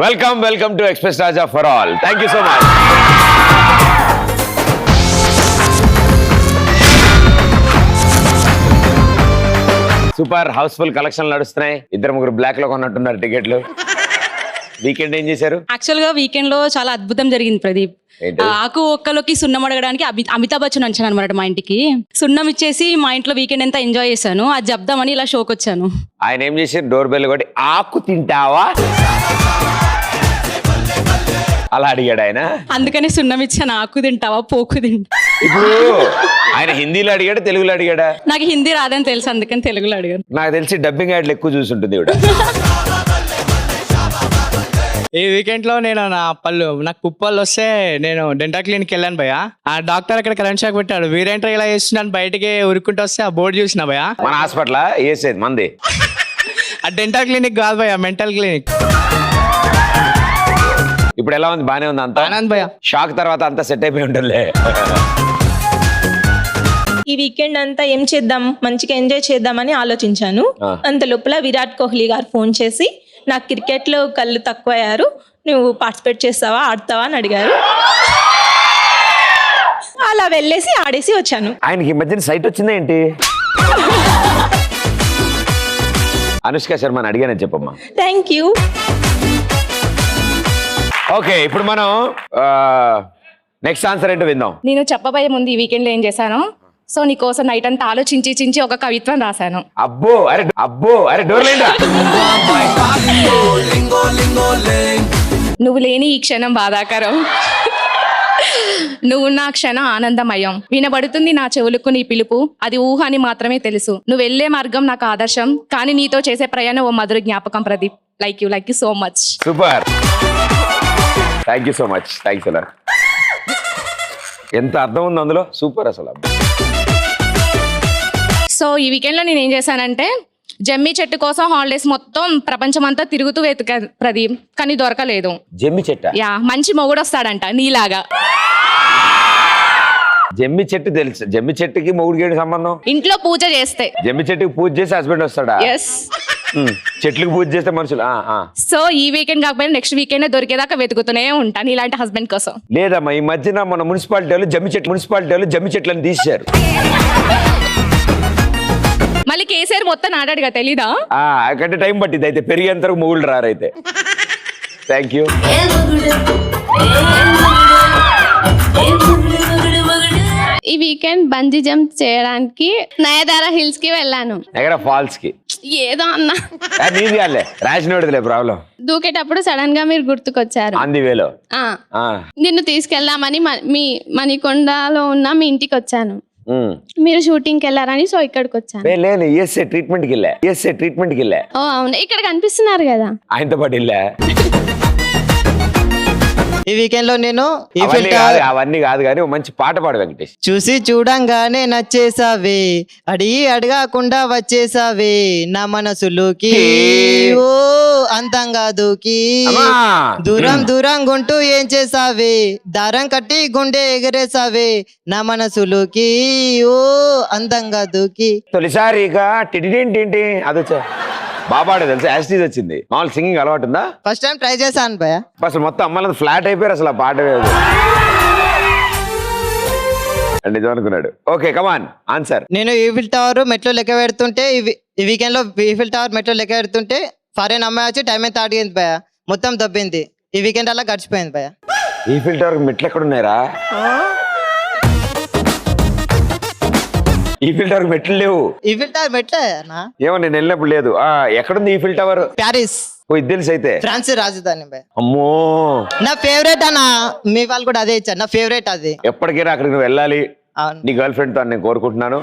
Welcome to express Raja for all. Thank you so much. Super house full collection నడుస్తున్నాయి. ఇద్దరు ముగ్గురు black లో కొన్నట్టున్నారు టికెట్లు. వీకెండ్ ఏం చేశారు? యాక్చువల్ గా వీకెండ్ లో చాలా అద్భుతం జరిగింది ప్రదీప్. ఆకు ఒక్కలోకి సున్నం అడగడానికి అమితాబ్ బచ్చన్ వచ్చాను అనమాట మా ఇంటికి. సున్నం ఇచ్చేసి మా ఇంట్లో వీకెండ్ అంతా ఎంజాయ్ చేశాను. అది చెప్దామని ఇలా షోకి వచ్చాను. ఆయన ఏం చేశారు? డోర్ బెల్ కొట్టి ఆకు తింటావా అలా అడిగాడు ఆయన. అందుకని సున్నం ఇచ్చాను. ఆకు తింటావా పోకు తింటా. ఇప్పుడు ఆయన హిందీలో అడిగాడా తెలుగులో అడిగాడా? నాకు హిందీ రాదని తెలుసు, అందుకని తెలుగులో అడిగాను. నాకు తెలిసి డబ్బింగ్ యాడ్లు ఎక్కువ చూసుంటుంది ఇవిడ. ఈ వీకెండ్ లో నేను నాకు పుప్పళ్ళు వస్తే నేను డెంటల్ క్లినిక్ వెళ్ళాను భయ్య. ఆ డాక్టర్ అక్కడ కరెంట్ షాక్ పెట్టాడు. వీరేంటర్ ఇలా చేస్తున్నాను బయటికి ఉరుక్కుంటూ వస్తే ఆ బోర్డు చూసిన భయ్య. మన హాస్పిటల్ వేసేది మంది. ఆ డెంటల్ క్లినిక్ కాదు భయ్య, మెంటల్ క్లినిక్. ఇప్పుడు ఎలా ఉంది? బానే ఉంది అంతా? ఆనంద్ భయ్య. షాక్ తర్వాత అంతా సెట్ అయిపోయి ఉంటుందిలే. ఈ వీకెండ్ అంతా ఏం చేద్దాం, మంచిగా ఎంజాయ్ చేద్దామని ఆలోచించాను. అంత లోపల విరాట్ కోహ్లీ గారు ఫోన్ చేసి నాకు క్రికెట్ లో కళ్ళు తక్కువ అయ్యారు, నువ్వు పార్టిసిపేట్ చేస్తావా ఆడతావా అని అడిగారు. అలా వెళ్ళేసి ఆడేసి వచ్చాను. ఆయనకి ఈ మధ్యన సైట్ వచ్చిందా ఏంటి? అనుష్క శర్మని అడిగానని చెప్పమ్మా. Thank you. ఓకే, ఇప్పుడు మనం నెక్స్ట్ ఆన్సర్ ఏంటో విందాం. నేను చెప్పబోయే ముందు ఈ వీకెండ్ లో ఏం చేశాను, సో నీ కోసం నైట్ అంతా ఆలోచించి ఒక కవిత్వం రాశాను. అబ్బో అరే డోర్ లేండా. నువ్వు లేని ఈ క్షణం బాధాకరం, నువ్వు నా క్షణం ఆనందమయం. వినబడుతుంది నా చెవులకు నీ పిలుపు, అది ఊహ అని మాత్రమే తెలుసు. నువ్వు వెళ్లే మార్గం నాకు ఆదర్శం, కానీ నీతో చేసే ప్రయాణం ఓ మధుర జ్ఞాపకం. Pradeep, like you so much. Super, thank you so much. Thanks అలా. ఎంత అర్థం ఉంది అందులో, సూపర్ అసలు. సో ఈ వీకెండ్ లో నేను ఏం చేశానంటే, జమ్మి చెట్టు కోసం హాలిడేస్ మొత్తం ప్రపంచం అంతా తిరుగుతూ వెతికా ప్రదీప్, కానీ దొరకలేదు. జమ్మి చెట్ట? యా, మంచి మొగుడు వస్తాడంట నీలాగా. జమ్మి చెట్టు తెలుసు. జమ్మి చెట్టుకి మొగుడికి సంబంధం? ఇంట్లో పూజ చేస్తే. జమ్మి చెట్టుకి పూజ చేసి హస్బెండ్ వస్తాడా? ఎస్. చెట్లకు పూజ చేస్తే మనుషులు. సో ఈ వీకెండ్ కాకపోయినా నెక్స్ట్ వీకెండ్ దొరికేదాకా వెతుకుతూనే ఉంటాను ఇలాంటి హస్బెండ్ కోసం. లేదమ్మా, ఈ మధ్యన మన మున్సిపాలిటీ వాళ్ళు జమ్మి చెట్లను తీశారు. మళ్ళీ కేసీఆర్ మొత్తం నాడాడుగా, తెలీదా? అక్కడ టైం పట్టింది. అయితే పెరిగేంత వరకు మొగుళ్ళు రారైతే. Thank you. ఈ వీకెండ్ బంజీ జంప్ చేయడానికి నయదారా హిల్స్ కి వెళ్ళాను. నయగారా ఫాల్స్ కి? ఏదో అన్నా నీది కాలే, రాసినోడిదిలే ప్రాబ్లం. దూకేటప్పుడు సడన్ గా మీరు గుర్తుకొచ్చారు. అంది వేలో నిన్ను తీసుకెళ్దామని మీ మణికొండలో ఉన్న మీ ఇంటికి వచ్చాను. మీరు షూటింగ్ కి వెళ్ళారని సో ఇక్కడికి వచ్చాను. లేదు, ఈఎస్ఏ ట్రీట్మెంట్ కి వెళ్ళా. ఓ అవును, ఇక్కడ కనిపిస్తున్నారు కదా. ఆయనతో పాటు వెళ్ళా. ఈ వీకెండ్ లో నేను అవన్నీ కాదు కానీ మంచి పాట పాడు వెంకటేష్. చూసి చూడంగానే నచ్చేసావే, అడగకుండా వచ్చేసావే నా మనసులోకి. ఓ అంతంగా దూకి దూరం గుంటూ ఏం చేసావే, దారం కట్టి గుండె ఎగరేసావే నా మనసులోకి. ఓ అందంగా దూకి. తొలిసారిగా టింటి అదొచ్చా బాబాడే తెలుసు. యాసిటీస్ వచ్చింది. మామూలు సింగింగ్ అలవాటు ఉందా? ఫస్ట్ టైం ట్రై చేశాను భయ. అసలు మొత్తం అమ్మాయిలంతా ఫ్లాట్ అయిపోయారు. అసలు ఆ పాట నిజం అనుకున్నాడు. ఓకే, కమాన్ ఆన్సర్. నేను ఈఫిల్ టవర్ మెట్లో లెక్క పెడుతుంటే, ఈ వీకెండ్ లో ఈఫిల్ టవర్ మెట్లో లెక్క పెడుతుంటే ఫారెన్ అమ్మాయి వచ్చి టైం ఎంత అడిగింది భయ, మొత్తం దబ్బింది. ఈ వీకెండ్ అలా గడిచిపోయింది భయ. ఈఫిల్ టవర్ మెట్లు ఎక్కడ ఉన్నాయరా? ఈఫిల్ టవర్ మెట్లు లేవు. ఈఫిల్ టవర్ మెట్లే ఏమో నేను వెళ్ళినప్పుడు లేదు. ఎక్కడుంది ఈఫిల్ టవర్? ప్యారిస్. ఇది తెలుసు అయితే. ఫ్రాన్స్ రాజధాని భయ. అమ్మో, నా ఫేవరెట్ అన్న. మీ వాళ్ళు కూడా అదే ఇచ్చారు, నా ఫేవరెట్ అది. ఎప్పటికైనా అక్కడికి నువ్వు వెళ్ళాలి నీ గర్ల్ ఫ్రెండ్ తో నేను కోరుకుంటున్నాను.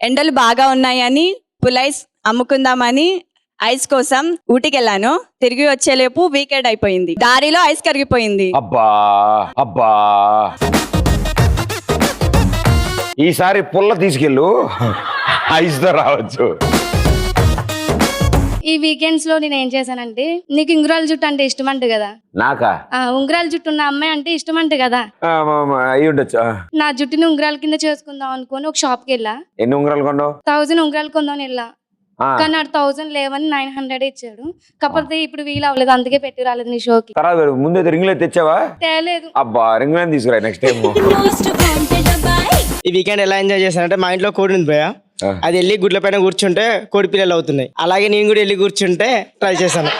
ఎండలు బాగా ఉన్నాయని పులైస్ అమ్ముకుందామని ఐస్ కోసం ఊటికి వెళ్ళాను. తిరిగి వచ్చేలేపు వీకెండ్ అయిపోయింది. దారిలో ఐస్ కరిగిపోయింది. అబ్బా ఈసారి పుల్ల తీసుకెళ్ళు, ఐస్ తో రావచ్చు. ఈ వీకెండ్స్ లో నేను ఏం చేశానంటే, నీకు ఉంగరాల జుట్టు అంటే ఇష్టం అంట కదా. నాకా? ఉంగరాల జుట్టు ఉన్న అమ్మాయి అంటే ఇష్టం అంట కదా. అయి ఉండొచ్చు. నా జుట్టుని ఉంగరాల కింద చేసుకుందాం అనుకుని ఒక షాప్ కి వెళ్ళా. ఎన్ని ఉంగరాలు కొన్నావు? 1000 ఉంగరాలు కొందాం వెళ్ళా. ఆ. కానీ ఆడు 1000 లేవని 900 ఇచ్చాడు. కాకపోతే ఇప్పుడు వీలు అవ్వలేదు, అందుకే పెట్టి రాలేదు నీ షోకి. తర్వాత ముందే రింగులు తెచ్చావా? తేలేదు. అబ్బా రింగులు తీసుకురా నెక్స్ట్ టైం. ఈ వీకెండ్ ఎలా ఎంజాయ్ చేశానంటే మా ఇంట్లో కోడి ఉంది భయ, అది వెళ్ళి గుడ్ల పైన కూర్చుంటే కోడి పిల్లలు అవుతున్నాయి. అలాగే నేను కూడా వెళ్ళి కూర్చుంటే ట్రై చేశాను.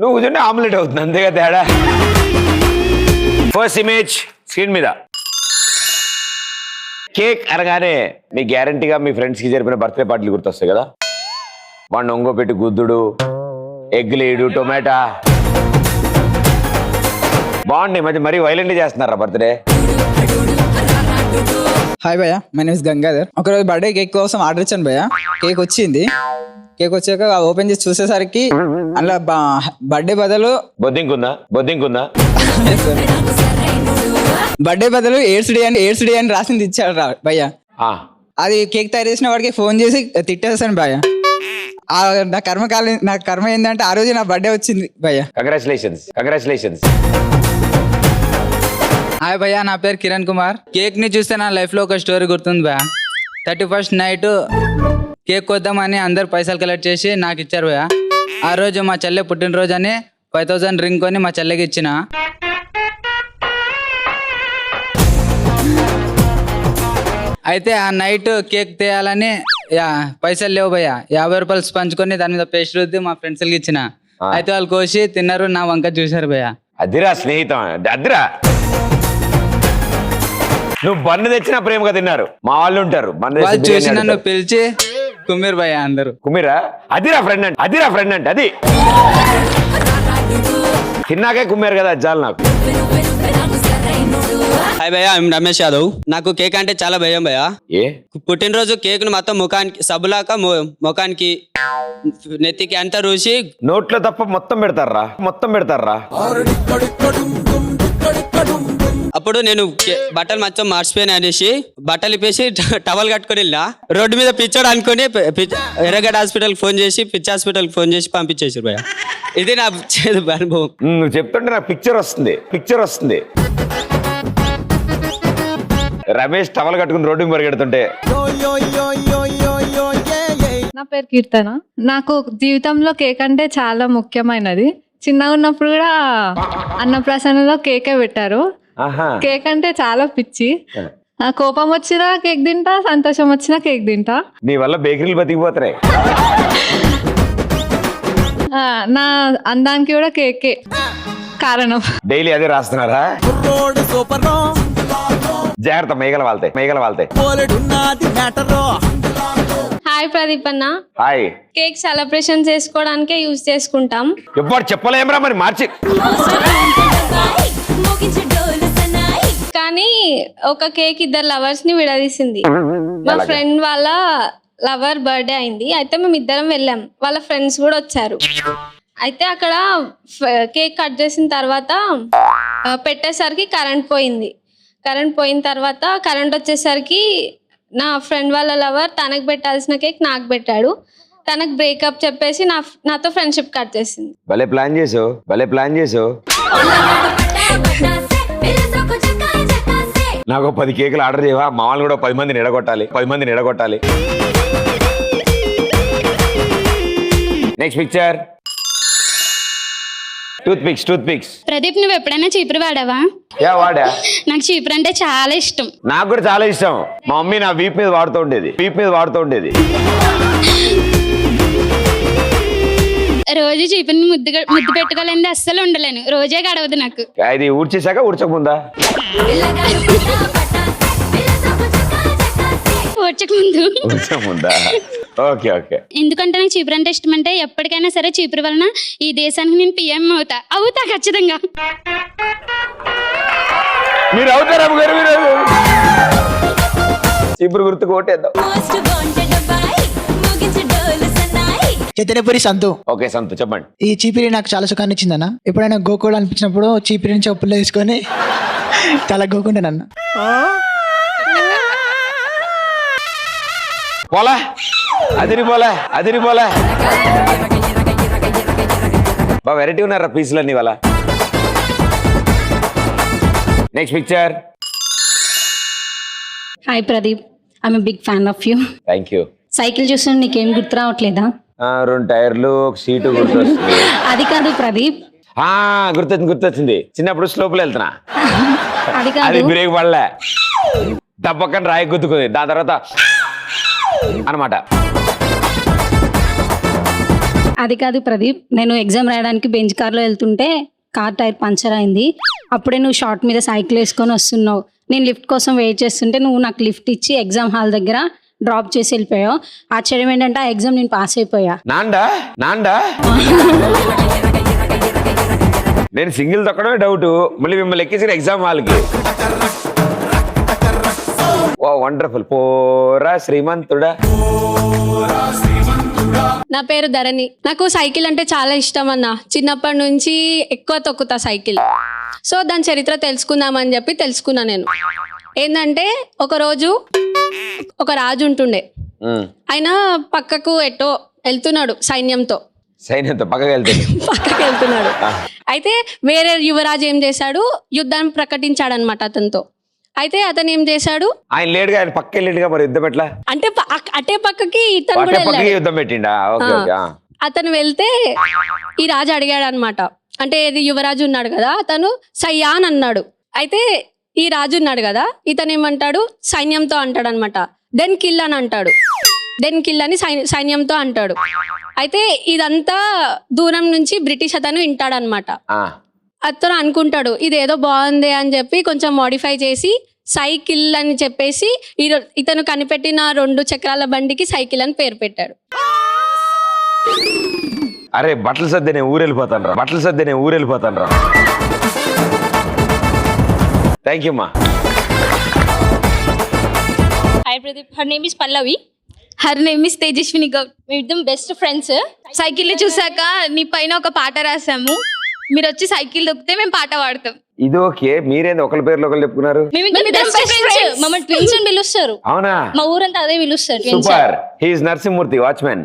నువ్వు కూర్చుంటే ఆమ్లెట్ అవుతుంది, అంతేగా తేడా. ఫస్ట్ ఇమేజ్ స్క్రీన్ మీద. కేక్ అనగానే మీ గ్యారంటీగా మీ ఫ్రెండ్స్ కి జరిపిన బర్త్డే పార్టీలు గుర్తొస్తాయి కదా. వాడిని ఒంగో పెట్టి గుద్దుడు, ఎగ్లేడు, టొమాటో బాగుంటాయి. మరీ వైలెంట్ చేస్తున్నారా బర్త్డే? హాయ్ భయ్య, మై నేమ్ ఇస్ గంగాధర్. ఒకరోజు బర్త్డే కేక్ కోసం ఆర్డర్ ఇచ్చాను భయ్య. కేక్ వచ్చింది. కేక్ వచ్చాక ఓపెన్ చేసి చూసేసరికి అలా బర్త్డే బదులు బొద్దింకుందా బర్త్డే బదులు ఎయిడ్స్ డే అని రాసింది ఇచ్చాడు భయ్య. అది కేక్ తయారు చేసిన వాడికి ఫోన్ చేసి తిట్టేసాను భయ్య. నా కర్మ ఏంటంటే ఆ రోజు నా బర్త్డే వచ్చింది భయ్య. కంగ్రాచులేషన్స్. హాయ్ భయ్య, నా పేరు కిరణ్ కుమార్. కేక్ ని చూస్తే నా లైఫ్ లో ఒక స్టోరీ గుర్తుంది భయ్య. 31st నైట్ కేక్ కొద్దామని అందరు పైసలు కలెక్ట్ చేసి నాకు ఇచ్చారు భయ్య. ఆ రోజు మా చెల్లె పుట్టినరోజు అని 5000 రింగ్ కొని మా చెల్లెకి ఇచ్చిన. అయితే ఆ నైట్ కేక్ తేయాలని పైసలు లేవు భయ్య. 50 రూపాయలు పంచుకొని దాని మీద పేస్ట్ రుద్ది మా ఫ్రెండ్స్కి ఇచ్చిన. అయితే వాళ్ళు కోసి తిన్నారు, నా వంక చూశారు భయ్య. అదిరా స్నేహితం, అదిరా. నువ్వు బన్ను తెచ్చినా ప్రేమగా తిన్నారు. మా వాళ్ళు ఉంటారు వాళ్ళు చూసి నన్ను పిలిచి కుమ్మిరు భయ్య అందరు. కుమ్మిరా? అదిరా ఫ్రెండ్ అంటే అది తిన్నాకే కుమ్మారు కదా, అజ్జాలు నాకు. హాయ్ భయ్య, ఐఎమ్ రమేష్ యాదవ్. నాకు కేక్ అంటే చాలా భయం భయ్య. పుట్టినరోజు కేక్ ను మొత్తం ముఖానికి సబ్బులాక ముఖానికి నెత్తికి అంతా రూసి నోట్లో తప్ప మొత్తం పెడతారా. అప్పుడు నేను బట్టలు మొత్తం మార్చిపోయాను అనేసి బట్టలు ఇప్పేసి టవల్ కట్టుకొని వెళ్ళినా. రోడ్డు మీద పిచ్చాడు అనుకుని ఎర్రగడ్డ హాస్పిటల్ ఫోన్ చేసి పిచ్చి హాస్పిటల్ ఫోన్ చేసి పంపించేసారు భయ్య. ఇది నా అనుభవం. నువ్వు చెప్తుంటే నాకు పిక్చర్ వస్తుంది. రమేష్ టవల్ కట్టుకుని రోడ్డు పరిగెడుతుంటే. నా పేరు కీర్తన. నాకు జీవితంలో కేక్ అంటే చాలా ముఖ్యమైనది. చిన్నగా ఉన్నప్పుడు కూడా అన్నప్రాసనలో కేకే పెట్టారు. కేక్ అంటే చాలా పిచ్చి. కోపం వచ్చినా కేక్ తింటా, సంతోషం వచ్చినా కేక్ తింటా. నీ వల్ల బేకరీలు బతికిపోతున్నాయి. నా అందానికి కూడా కేకే కారణం. డైలీ అదే రాస్తున్నారా? జాగ్రత్త, మేఘల వాళ్తాయి. హాయ్ ప్రదీప్ అన్న. హాయ్. కేక్ సెలబ్రేషన్ చేసుకోవడానికే యూజ్ చేసుకుంటాం. ఎప్పుడు చెప్పలేమరా మరి మార్చి. కానీ ఒక కేక్ 2 లవర్స్ ని విడదీసింది. మా ఫ్రెండ్ వాళ్ళ లవర్ బర్త్డే అయింది. అయితే మేము ఇద్దరం వెళ్ళాం, వాళ్ళ ఫ్రెండ్స్ కూడా వచ్చారు. అయితే అక్కడ కేక్ కట్ చేసిన తర్వాత పెట్టేసరికి కరెంట్ పోయిన తర్వాత కరెంట్ వచ్చేసరికి నా ఫ్రెండ్ వాళ్ళ లవర్ తనకు పెట్టాల్సిన కేక్ నాకు పెట్టాడు. తనకు బ్రేకప్ చెప్పేసి నాతో ఫ్రెండ్షిప్ కట్ చేసింది. భలే ప్లాన్ చేసావు. నాకు 10 కేకులు ఆర్డర్ చేయవా? మా వాళ్ళు కూడా 10 మందిని ఎడగొట్టాలి. Next picture. Toothpicks. Pradeep, నువ్వు ఎప్పుడైనా చీపురు వాడావా? వాడా. నాకు చీపురు అంటే చాలా ఇష్టం. నాకు కూడా చాలా ఇష్టం. మా మమ్మీ నా వీప్ మీద వాడుతూ ఉండేది. రోజు చీపురుని ముద్దు పెట్టుకోలేంది అస్సలు ఉండలేను. రోజే గడవదు నాకు. అది ఊడ్చేసాక ఊడ్చకముందా? ఊడ్చకముందా? ఓకే. ఎందుకంటే నాకు చీపురు అంటే ఇష్టం అంటే ఎప్పటికైనా సరే చీపురు వలన ఈ దేశానికి నేను పిఎం అవుతా ఖచ్చితంగా. మీరు అవుతారా? చీపురు గుర్తుకు ఓటేద్దాం. చైతన్యపురి సంతు. ఓకే సంతు, చెప్పండి. ఈ చీపిరి నాకు చాలా సుఖాన్ని ఇచ్చిందన్న. ఎప్పుడైనా గోకోలు అనిపించినప్పుడు చీపిరి నుంచి చెప్పులు వేసుకొని చాలా గోకుంటానన్న. పోలా అదిరిపోలే. బాగా వెరైటీ ఉన్నారా పీసులన్నీ వాళ్ళ. Next picture. Hi Pradeep, I'm big fan of you. Thank you. Cycle చూస్తుంటే నీకేం గుర్తు రావట్లేదా? 2 టైర్లు, ఒక సీటు గుర్తొస్తుంది. అది కాదు ప్రదీప్, గుర్తొచ్చింది. చిన్నప్పుడు స్లోపులు వెళ్తున్నా, అది అది కాదు. బ్రేక్ పడలే, దప్పక్కన రాయి గుద్దుకుంది, దాని తర్వాత అనమాట. అది కాదు ప్రదీప్, నేను ఎగ్జామ్ రాయడానికి బెంచ్ కార్లో వెళ్తుంటే కార్ టైర్ పంచర్ అయింది. అప్పుడే నువ్వు షార్ట్ మీద సైకిల్ వేసుకొని వస్తున్నావు. నేను లిఫ్ట్ కోసం వెయిట్ చేస్తుంటే నువ్వు నాకు లిఫ్ట్ ఇచ్చి ఎగ్జామ్ హాల్ దగ్గర డ్రాప్ చేసి వెళ్ళిపోయావు. ఆశ్చర్యం ఏంటంటే ఆ ఎగ్జామ్ నేను పాస్ అయిపోయా. నాండా నేను సింగిల్ తొక్కడమే డౌట్, మళ్ళీ మిమ్మల్ని ఎక్కించిన ఎగ్జామ్ హాల్కి. వండర్ఫుల్. పోరా శ్రీమంతుడా. నా పేరు ధరణి. నాకు సైకిల్ అంటే చాలా ఇష్టం అన్న. చిన్నప్పటి నుంచి ఎక్కువ తొక్కుతా సైకిల్. సో దాని చరిత్ర తెలుసుకుందామని చెప్పి తెలుసుకున్నా. నేను ఏంటంటే ఒకరోజు ఒక రాజు ఉంటుండే. ఆయన పక్కకు ఎటో వెళ్తున్నాడు సైన్యంతో పక్కకి వెళ్తున్నాడు. అయితే వేరే యువరాజు ఏం చేశాడు, యుద్ధం ప్రకటించాడు అనమాట అతనితో. అయితే అతను ఏం చేశాడు, ఆయన లేడుగా, ఆయన పక్క వెళ్ళిగా, మరి యుద్ధం ఎట్లా? అంటే అటే పక్కకి ఇతను కూడా వెళ్ళాడు. యుద్ధం పెట్టిండా? అతను వెళ్తే ఈ రాజు అడిగాడు అనమాట, అంటే ఇది యువరాజు ఉన్నాడు కదా, అతను సయ్యా అని అన్నాడు. అయితే ఈ రాజు ఉన్నాడు కదా, ఇతను ఏమంటాడు, సైన్యంతో అంటాడు అనమాట. దెన్ కిల్ అని అంటాడు. దెన్ కిల్ అని సైన్యంతో అంటాడు. అయితే ఇదంతా దూరం నుంచి బ్రిటిష్ అతను వింటాడు అనమాట. అతను అనుకుంటాడు ఇదేదో బాగుంది అని చెప్పి కొంచెం మోడిఫై చేసి సైకిల్ అని చెప్పేసి ఇతను కనిపెట్టిన 2 చక్రాల బండికి సైకిల్ అని పేరు పెట్టాడు. అరే బట్టలు సర్దే నేను ఊరెళ్ళిపోతాను రా. థ్యాంక్ యూ మా. Hi Pradeep, her name is Pallavi. Her name is Tejaswini Goud. మేమిద్దరం బెస్ట్ ఫ్రెండ్స్. సైకిల్ చూసాక నీ పైన ఒక పాట రాసాము. మీరు వచ్చి సైకిల్ దొక్కితే మేము పాట పాడతాం. ఇది ఓకే, మీరేంది ఒకరి పేర్లు ఒకరు చెప్పుకున్నారు? మమ్మల్ని ట్విన్స్ అని పిలుస్తారు. అవునా? మా ఊరంతా అదే పిలుస్తారు. Super. He is Narasimhamurthy watchman.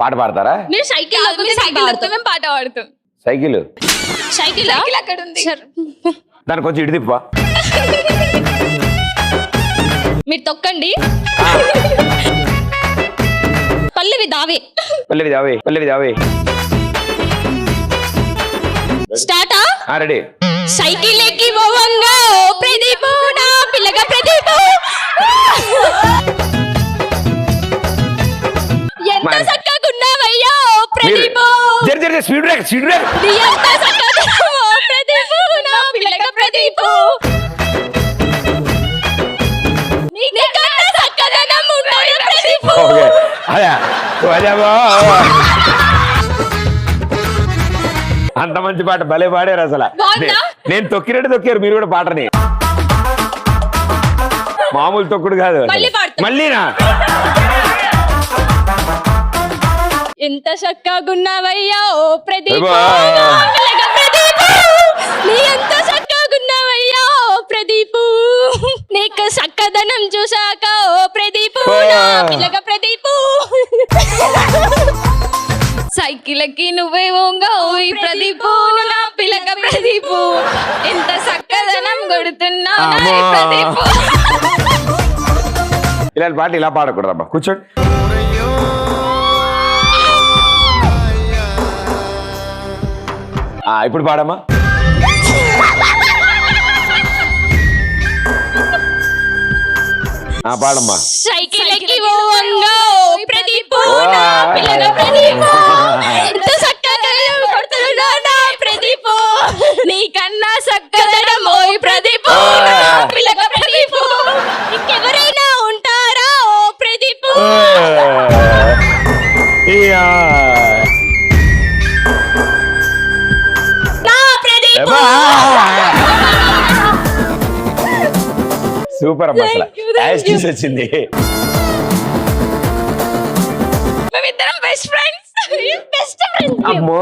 పాట పాడతారా? మీరు సైకిల్ దొక్కితే మేము పాట పాడతాం. సైకిల్ అక్కడ ఉంది. దాని కొంచెం ఇటు తిప్పా. మీరు తొక్కండి. పల్లవి దావే. స్టార్టా? రెడీ. సైకిల్ ఎక్కి పోవంగా ఓ ప్రదీపు, నా పిల్లగా ప్రదీపు, ఎంత చక్కగా ఉన్నావయ్యా ఓ ప్రదీపు, స్పీడ్ బ్రేక్. ఎంత చక్కగా ఓ ప్రదీపు, నా పిల్లగా ప్రదీపు, నీకన్నా చక్కదనం ఉన్నది ప్రదీపు. అంత మంచి పాట భలే పాడారు అసలు. నేను తొక్కారు మీరు కూడా పాటని. మామూలు తొక్కుడు కాదు, మళ్ళీనా? ఎంత చక్కగున్నావయ్యా ఓ ప్రదీపు, నీ ఎంత చక్కగున్నావయ్యా ఓ ప్రదీపు, నీకు చక్కదనం చూసాక ఓ ప్రదీపు, నా పిల్లగా ప్రదీపు, సైకిల్కి నువ్వే ఓంగా ఓయ్ ప్రదీపు, నా పిల్లగా ప్రదీపు, ఎంత చక్కదనం కొడుతున్నావు ప్రదీపు. ఇలాంటి పాట ఇలా పాడకూడదమ్మా, కూర్చోండి. ఇప్పుడు పాడమ్మా. పాడమ్మా. సైకిల్ ఎక్కి పోవంగా ఓ ప్రదీపు, నా పిల్లగా ప్రదీపు, ఎంత చక్కదనం కొడుతున్నా నా ప్రదీపు, నీకన్నా చక్కదనం ఓయ్ ప్రదీపు, నా పిల్లగా ప్రదీపు, ఇంకెవరైనా ఉంటారా ఓ ప్రదీపు. సూపర్ అమ్మా, అసలు వచ్చింది. మేమిద్దరం బెస్ట్ ఫ్రెండ్స్. అమ్మో